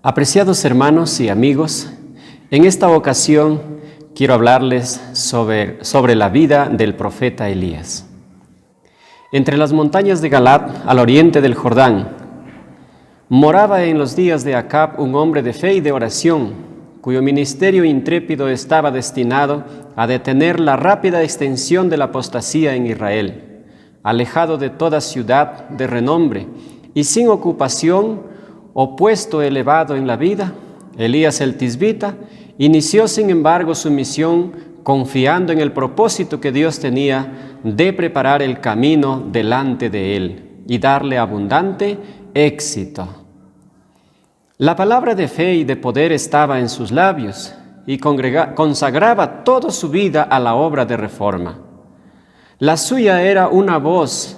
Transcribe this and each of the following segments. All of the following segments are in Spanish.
Apreciados hermanos y amigos, en esta ocasión quiero hablarles sobre la vida del profeta Elías. Entre las montañas de Galat, al oriente del Jordán, moraba en los días de Acab un hombre de fe y de oración, cuyo ministerio intrépido estaba destinado a detener la rápida extensión de la apostasía en Israel. Alejado de toda ciudad de renombre y sin ocupación o puesto elevado en la vida, Elías el Tisbita inició sin embargo su misión confiando en el propósito que Dios tenía de preparar el camino delante de él y darle abundante éxito. La palabra de fe y de poder estaba en sus labios y consagraba toda su vida a la obra de reforma. La suya era una voz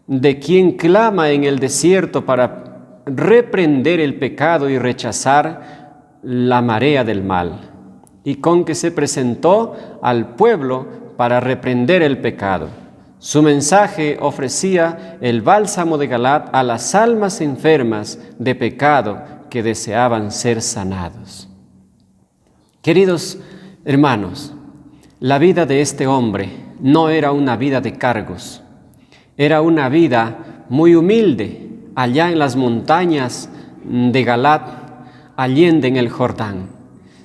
de quien clama en el desierto para reprender el pecado y rechazar la marea del mal, y con que se presentó al pueblo para reprender el pecado. Su mensaje ofrecía el bálsamo de Galat a las almas enfermas de pecado que deseaban ser sanados. Queridos hermanos, la vida de este hombre no era una vida de cargos, era una vida muy humilde, allá en las montañas de Galat, allende en el Jordán.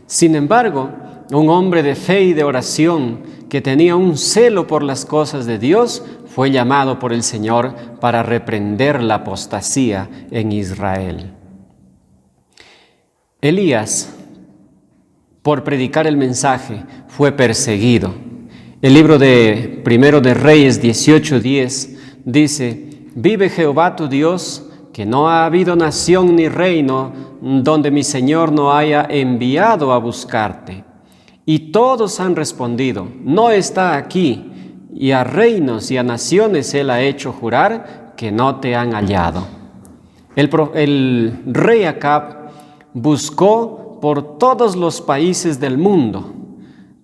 Sin embargo, un hombre de fe y de oración que tenía un celo por las cosas de Dios, fue llamado por el Señor para reprender la apostasía en Israel. Elías, por predicar el mensaje, fue perseguido. El libro de Primero de Reyes 18:10 dice: «Vive Jehová tu Dios, que no ha habido nación ni reino donde mi Señor no haya enviado a buscarte». Y todos han respondido: «No está aquí». Y a reinos y a naciones él ha hecho jurar que no te han hallado. El rey Acab buscó por todos los países del mundo,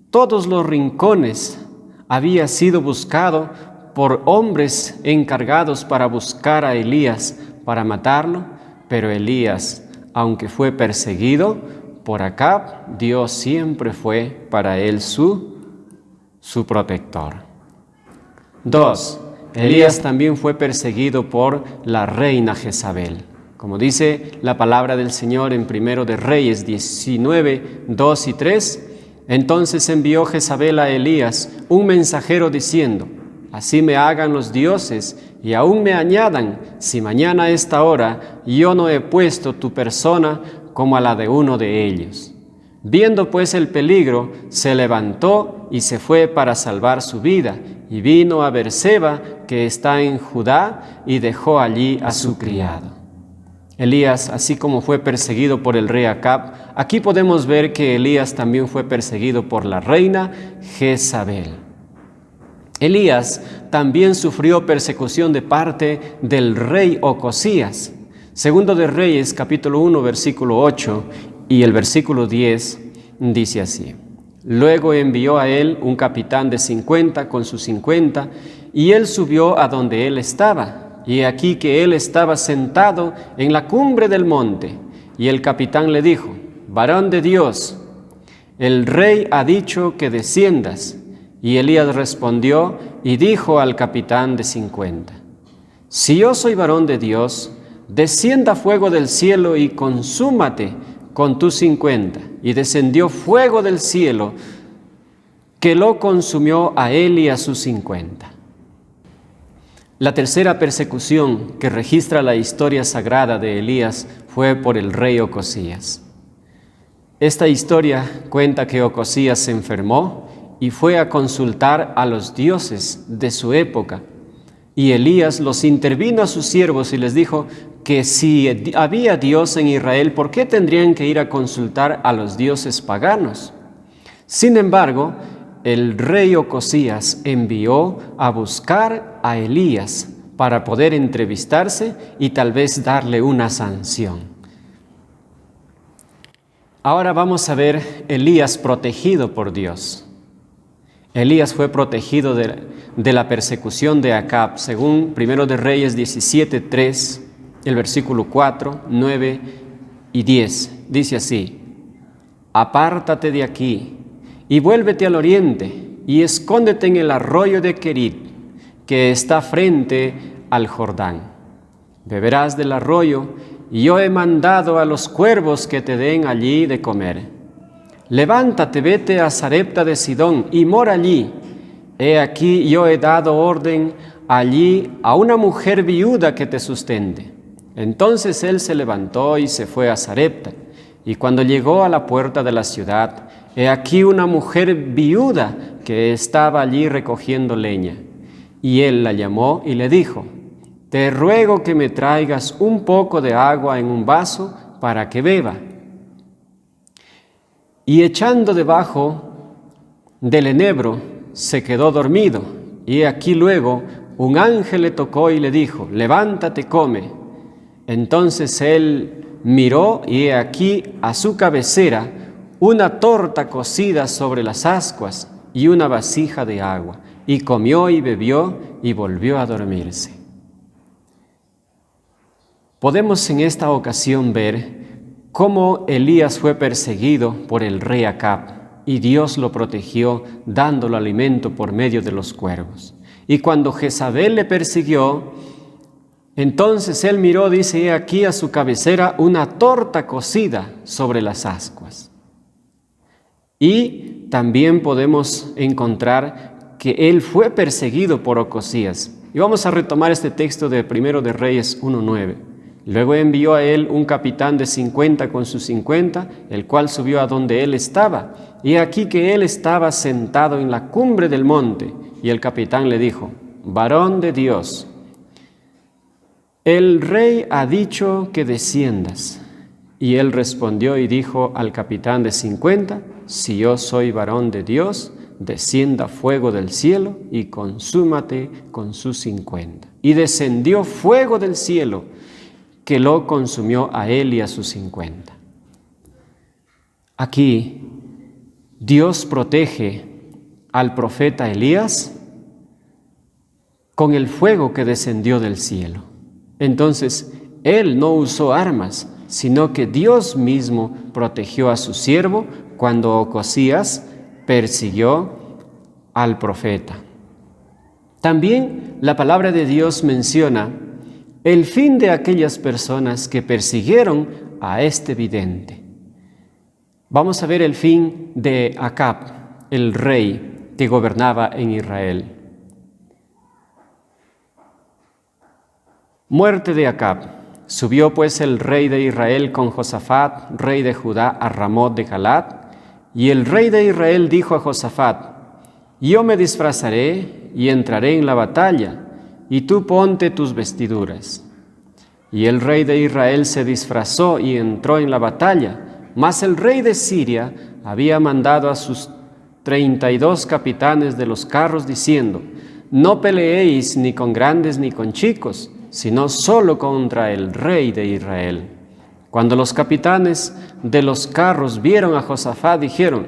todos los rincones había sido buscado por hombres encargados para buscar a Elías, para matarlo, pero Elías, aunque fue perseguido por Acab, Dios siempre fue para él su protector. 2. Elías también fue perseguido por la reina Jezabel. Como dice la palabra del Señor en Primero de Reyes 19:2 y 3, entonces envió Jezabel a Elías un mensajero diciendo: «Así me hagan los dioses y aún me añadan, si mañana a esta hora yo no he puesto tu persona como a la de uno de ellos». Viendo pues el peligro, se levantó y se fue para salvar su vida, y vino a Berseba, que está en Judá, y dejó allí a su criado. Elías, así como fue perseguido por el rey Acab, aquí podemos ver que Elías también fue perseguido por la reina Jezabel. Elías también sufrió persecución de parte del rey Ocosías. Segundo de Reyes, capítulo 1, versículo 8 y el versículo 10 dice así: «Luego envió a él un capitán de 50 con sus 50, y él subió a donde él estaba. Y aquí que él estaba sentado en la cumbre del monte, y el capitán le dijo: varón de Dios, el rey ha dicho que desciendas». Y Elías respondió y dijo al capitán de 50: «Si yo soy varón de Dios, descienda fuego del cielo y consúmate con tus 50. Y descendió fuego del cielo que lo consumió a él y a sus 50. La tercera persecución que registra la historia sagrada de Elías fue por el rey Ocosías. Esta historia cuenta que Ocosías se enfermó y fue a consultar a los dioses de su época. Y Elías los intervino a sus siervos y les dijo que si había Dios en Israel, ¿por qué tendrían que ir a consultar a los dioses paganos? Sin embargo, el rey Ocosías envió a buscar a Elías para poder entrevistarse y tal vez darle una sanción. Ahora vamos a ver Elías protegido por Dios. Elías fue protegido de la persecución de Acab, según 1 de Reyes 17:3, el versículo 4, 9 y 10. Dice así: apártate de aquí y vuélvete al oriente y escóndete en el arroyo de Querit, que está frente al Jordán. Beberás del arroyo, y yo he mandado a los cuervos que te den allí de comer. Levántate, vete a Sarepta de Sidón y mora allí. He aquí yo he dado orden allí a una mujer viuda que te sustente. Entonces él se levantó y se fue a Sarepta, y cuando llegó a la puerta de la ciudad, he aquí una mujer viuda que estaba allí recogiendo leña. Y él la llamó y le dijo: te ruego que me traigas un poco de agua en un vaso para que beba. Y echando debajo del enebro, se quedó dormido. Y aquí luego un ángel le tocó y le dijo: levántate, come. Entonces él miró, y he aquí a su cabecera una torta cocida sobre las ascuas y una vasija de agua. Y comió y bebió y volvió a dormirse. Podemos en esta ocasión ver cómo Elías fue perseguido por el rey Acab y Dios lo protegió dándole alimento por medio de los cuervos. Y cuando Jezabel le persiguió, entonces él miró, dice, he aquí a su cabecera una torta cocida sobre las ascuas. Y también podemos encontrar que él fue perseguido por Ocosías. Y vamos a retomar este texto de 1 de Reyes 1:9. Luego envió a él un capitán de 50 con sus 50, el cual subió a donde él estaba. Y aquí que él estaba sentado en la cumbre del monte. Y el capitán le dijo: varón de Dios, el rey ha dicho que desciendas. Y él respondió y dijo al capitán de 50: si yo soy varón de Dios, descienda fuego del cielo y consúmate con sus 50. Y descendió fuego del cielo, que lo consumió a él y a sus 50. Aquí Dios protege al profeta Elías con el fuego que descendió del cielo. Entonces, él no usó armas, sino que Dios mismo protegió a su siervo cuando Ocosías persiguió al profeta. También la palabra de Dios menciona el fin de aquellas personas que persiguieron a este vidente. Vamos a ver el fin de Acab, el rey que gobernaba en Israel. Muerte de Acab. Subió pues el rey de Israel con Josafat, rey de Judá, a Ramot de Galaad, y el rey de Israel dijo a Josafat: yo me disfrazaré y entraré en la batalla, y tú ponte tus vestiduras. Y el rey de Israel se disfrazó y entró en la batalla, mas el rey de Siria había mandado a sus 32 capitanes de los carros, diciendo: no peleéis ni con grandes ni con chicos, sino solo contra el rey de Israel. Cuando los capitanes de los carros vieron a Josafat, dijeron: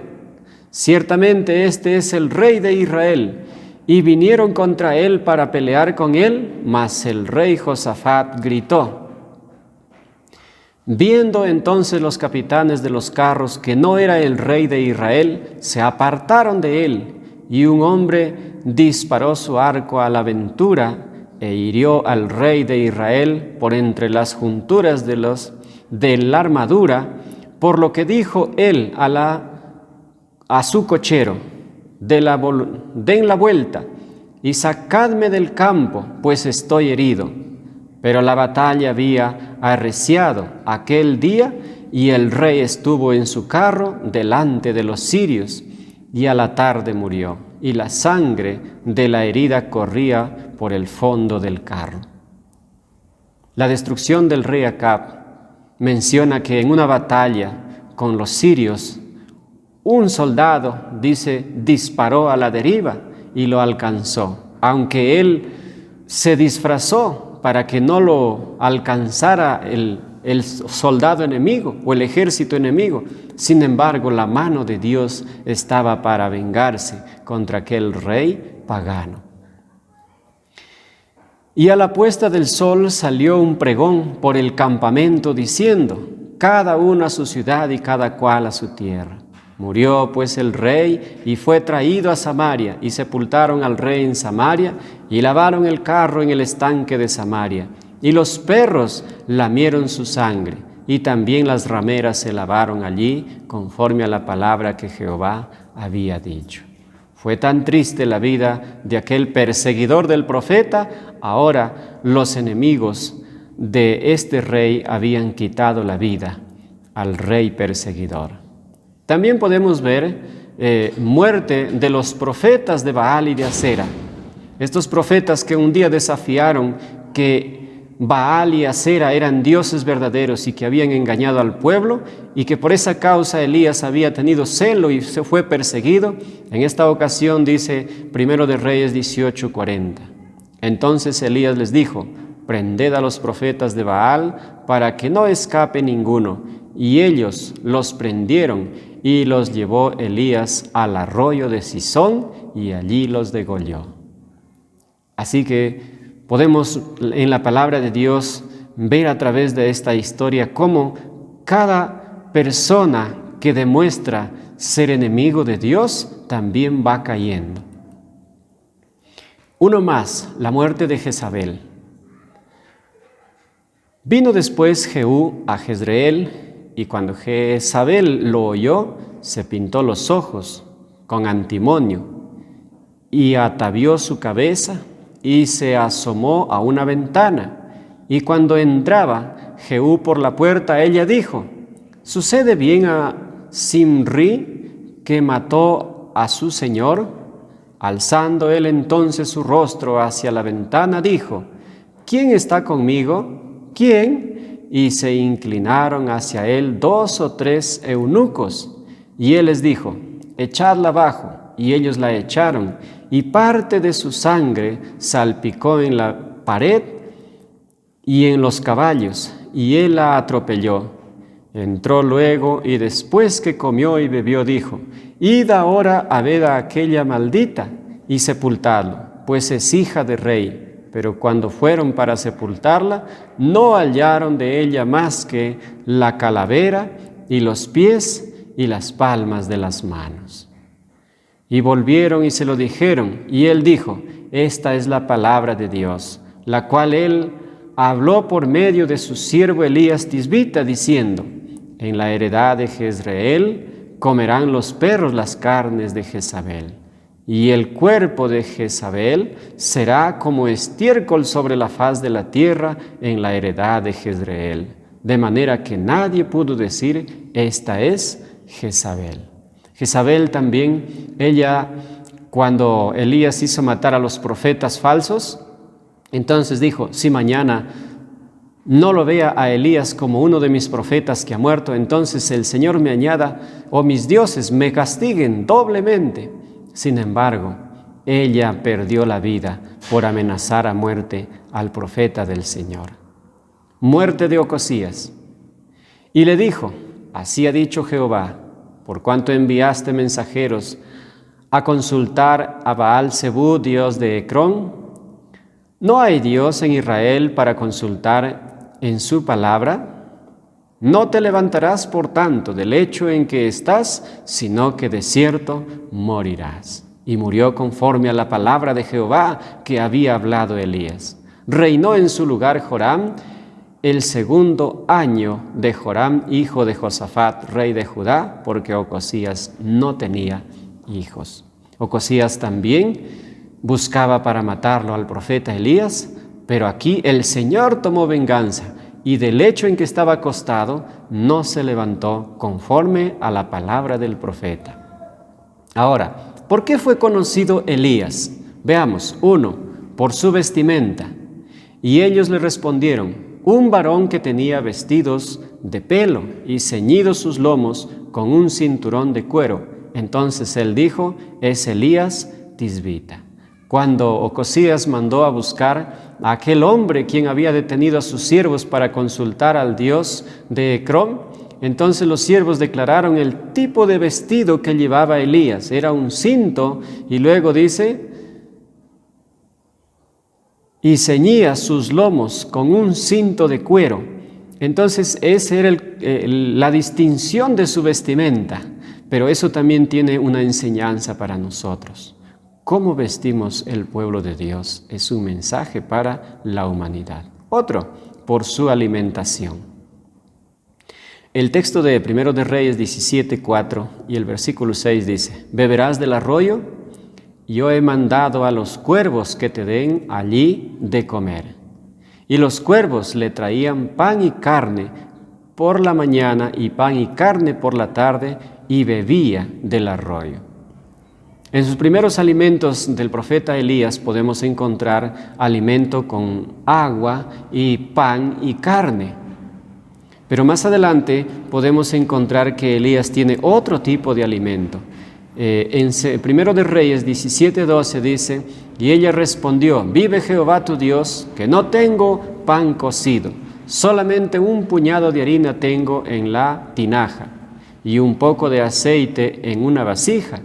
ciertamente este es el rey de Israel. Y vinieron contra él para pelear con él, mas el rey Josafat gritó. Viendo entonces los capitanes de los carros que no era el rey de Israel, se apartaron de él, y un hombre disparó su arco a la aventura e hirió al rey de Israel por entre las junturas de la armadura, por lo que dijo él a su cochero: den la vuelta y sacadme del campo, pues estoy herido. Pero la batalla había arreciado aquel día, y el rey estuvo en su carro delante de los sirios, y a la tarde murió, y la sangre de la herida corría por el fondo del carro. La destrucción del rey Acab menciona que en una batalla con los sirios, un soldado, dice, disparó a la deriva y lo alcanzó, aunque él se disfrazó para que no lo alcanzara el soldado enemigo o el ejército enemigo. Sin embargo, la mano de Dios estaba para vengarse contra aquel rey pagano. Y a la puesta del sol salió un pregón por el campamento diciendo: cada uno a su ciudad y cada cual a su tierra. Murió pues el rey y fue traído a Samaria, y sepultaron al rey en Samaria, y lavaron el carro en el estanque de Samaria. Y los perros lamieron su sangre, y también las rameras se lavaron allí, conforme a la palabra que Jehová había dicho. Fue tan triste la vida de aquel perseguidor del profeta. Ahora los enemigos de este rey habían quitado la vida al rey perseguidor. También podemos ver muerte de los profetas de Baal y de Acera. Estos profetas que un día desafiaron que Baal y Acera eran dioses verdaderos y que habían engañado al pueblo, y que por esa causa Elías había tenido celo y se fue perseguido. En esta ocasión dice 1 de Reyes 18:40. Entonces Elías les dijo: prended a los profetas de Baal para que no escape ninguno. Y ellos los prendieron y los llevó Elías al arroyo de Cisón y allí los degolló. Así que podemos en la palabra de Dios ver a través de esta historia cómo cada persona que demuestra ser enemigo de Dios también va cayendo. Uno más, la muerte de Jezabel. Vino después Jehú a Jezreel, y cuando Jezabel lo oyó, se pintó los ojos con antimonio y atavió su cabeza y se asomó a una ventana. Y cuando entraba Jehú por la puerta, ella dijo: ¿sucede bien a Zimri, que mató a su señor? Alzando él entonces su rostro hacia la ventana, dijo: ¿quién está conmigo? ¿Quién? Y se inclinaron hacia él 2 o 3 eunucos. Y él les dijo: echadla abajo. Y ellos la echaron, y parte de su sangre salpicó en la pared y en los caballos, y él la atropelló. Entró luego, y después que comió y bebió, dijo: id ahora a ver a aquella maldita y sepultadlo, pues es hija de rey. Pero cuando fueron para sepultarla, no hallaron de ella más que la calavera y los pies y las palmas de las manos. Y volvieron y se lo dijeron, y él dijo: esta es la palabra de Dios, la cual él habló por medio de su siervo Elías Tisbita, diciendo: en la heredad de Jezreel comerán los perros las carnes de Jezabel, y el cuerpo de Jezabel será como estiércol sobre la faz de la tierra en la heredad de Jezreel, de manera que nadie pudo decir: esta es Jezabel. Jezabel también, ella, cuando Elías hizo matar a los profetas falsos, entonces dijo: si mañana no lo vea a Elías como uno de mis profetas que ha muerto, entonces el Señor me añada, o mis dioses me castiguen doblemente. Sin embargo, ella perdió la vida por amenazar a muerte al profeta del Señor. Muerte de Ocosías. Y le dijo: así ha dicho Jehová, por cuanto enviaste mensajeros a consultar a Baal-zebú, dios de Ecrón, ¿no hay Dios en Israel para consultar en su palabra? No te levantarás, por tanto, del lecho en que estás, sino que de cierto morirás. Y murió conforme a la palabra de Jehová que había hablado Elías. Reinó en su lugar Joram el 2º año de Joram, hijo de Josafat, rey de Judá, porque Ocosías no tenía hijos. Ocosías también buscaba para matarlo al profeta Elías, pero aquí el Señor tomó venganza, y del lecho en que estaba acostado no se levantó, conforme a la palabra del profeta. Ahora, ¿por qué fue conocido Elías? Veamos. 1, por su vestimenta. Y ellos le respondieron: un varón que tenía vestidos de pelo y ceñidos sus lomos con un cinturón de cuero. Entonces él dijo: es Elías Tisbita. Cuando Ocosías mandó a buscar a aquel hombre quien había detenido a sus siervos para consultar al dios de Ecrón, entonces los siervos declararon el tipo de vestido que llevaba Elías. Era un cinto, y luego dice: y ceñía sus lomos con un cinto de cuero. Entonces, esa era la distinción de su vestimenta, pero eso también tiene una enseñanza para nosotros. ¿Cómo vestimos el pueblo de Dios? Es un mensaje para la humanidad. Otro, por su alimentación. El texto de 1 de Reyes 17:4 y el versículo 6 dice: «Beberás del arroyo, yo he mandado a los cuervos que te den allí de comer». Y los cuervos le traían pan y carne por la mañana y pan y carne por la tarde, y bebía del arroyo. En sus primeros alimentos del profeta Elías podemos encontrar alimento con agua y pan y carne. Pero más adelante podemos encontrar que Elías tiene otro tipo de alimento. En 1 de Reyes 17:12 dice: «Y ella respondió: vive Jehová tu Dios, que no tengo pan cocido, solamente un puñado de harina tengo en la tinaja, y un poco de aceite en una vasija.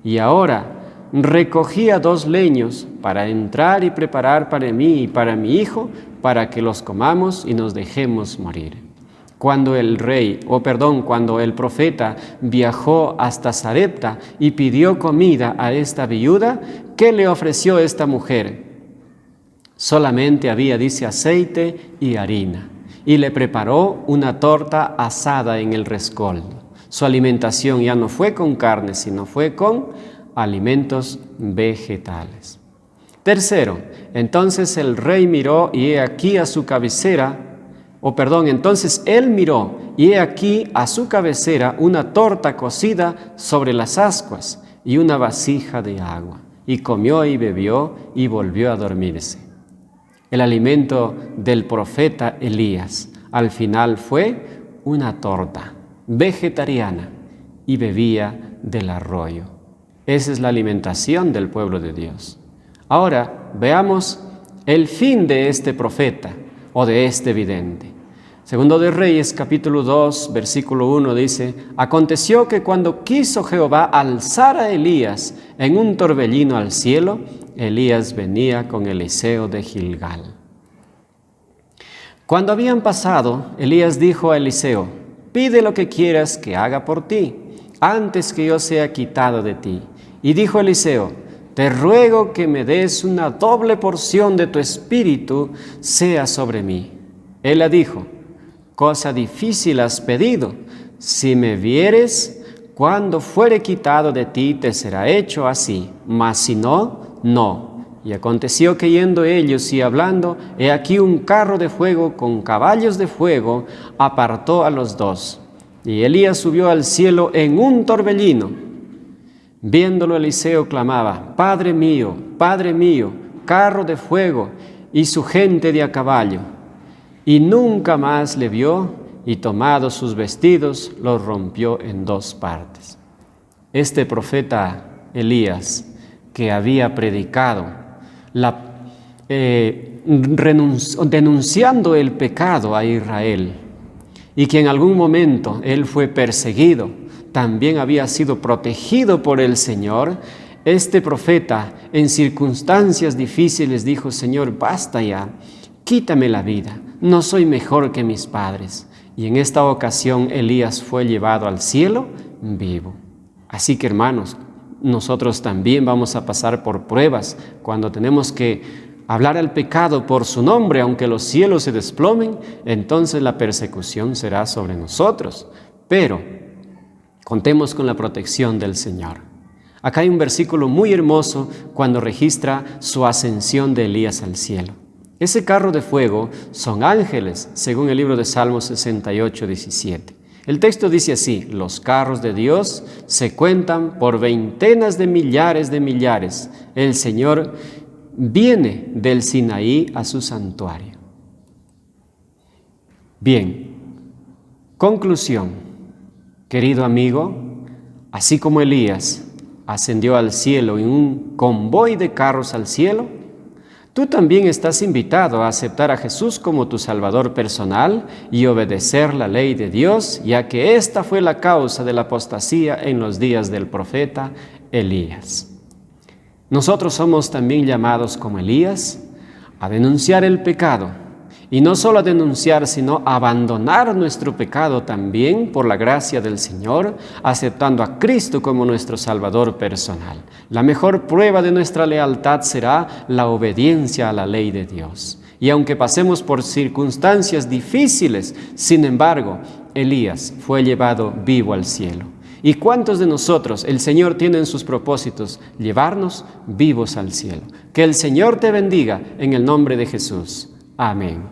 Y ahora recogía 2 leños para entrar y preparar para mí y para mi hijo, para que los comamos y nos dejemos morir». Cuando el profeta viajó hasta Sarepta y pidió comida a esta viuda, ¿qué le ofreció esta mujer? Solamente había, dice, aceite y harina, y le preparó una torta asada en el rescoldo. Su alimentación ya no fue con carne, sino fue con alimentos vegetales. Tercero, entonces el rey miró y he aquí a su cabecera, entonces él miró, y he aquí a su cabecera una torta cocida sobre las ascuas y una vasija de agua. Y comió y bebió y volvió a dormirse. El alimento del profeta Elías al final fue una torta vegetariana y bebía del arroyo. Esa es la alimentación del pueblo de Dios. Ahora veamos el fin de este profeta o de este vidente. Segundo de Reyes, capítulo 2, versículo 1 dice: «Aconteció que cuando quiso Jehová alzar a Elías en un torbellino al cielo, Elías venía con Eliseo de Gilgal». Cuando habían pasado, Elías dijo a Eliseo: «Pide lo que quieras que haga por ti, antes que yo sea quitado de ti». Y dijo Eliseo: «Te ruego que me des una doble porción de tu espíritu sea sobre mí». Él le dijo: «Cosa difícil has pedido. Si me vieres, cuando fuere quitado de ti, te será hecho así, mas si no, no». Y aconteció que yendo ellos y hablando, he aquí un carro de fuego con caballos de fuego apartó a los 2. Y Elías subió al cielo en un torbellino. Viéndolo Eliseo clamaba: Padre mío, carro de fuego y su gente de a caballo». Y nunca más le vio, y tomados sus vestidos, los rompió en 2 partes. Este profeta Elías, que había predicado, denunciando el pecado a Israel, y que en algún momento él fue perseguido, también había sido protegido por el Señor. Este profeta, en circunstancias difíciles, dijo: «Señor, basta ya, quítame la vida, no soy mejor que mis padres». Y en esta ocasión Elías fue llevado al cielo vivo. Así que, hermanos, nosotros también vamos a pasar por pruebas cuando tenemos que hablar al pecado por su nombre. Aunque los cielos se desplomen, entonces la persecución será sobre nosotros. Pero contemos con la protección del Señor. Acá hay un versículo muy hermoso cuando registra su ascensión de Elías al cielo. Ese carro de fuego son ángeles, según el libro de Salmos 68, 17. El texto dice así: «Los carros de Dios se cuentan por veintenas de millares. El Señor viene del Sinaí a su santuario». Bien, conclusión. Querido amigo, así como Elías ascendió al cielo en un convoy de carros al cielo, tú también estás invitado a aceptar a Jesús como tu Salvador personal y obedecer la ley de Dios, ya que esta fue la causa de la apostasía en los días del profeta Elías. Nosotros somos también llamados como Elías a denunciar el pecado Y no solo a denunciar, sino a abandonar nuestro pecado también por la gracia del Señor, aceptando a Cristo como nuestro Salvador personal. La mejor prueba de nuestra lealtad será la obediencia a la ley de Dios. Y aunque pasemos por circunstancias difíciles, sin embargo, Elías fue llevado vivo al cielo. ¿Y cuántos de nosotros el Señor tiene en sus propósitos llevarnos vivos al cielo? Que el Señor te bendiga en el nombre de Jesús. Amén.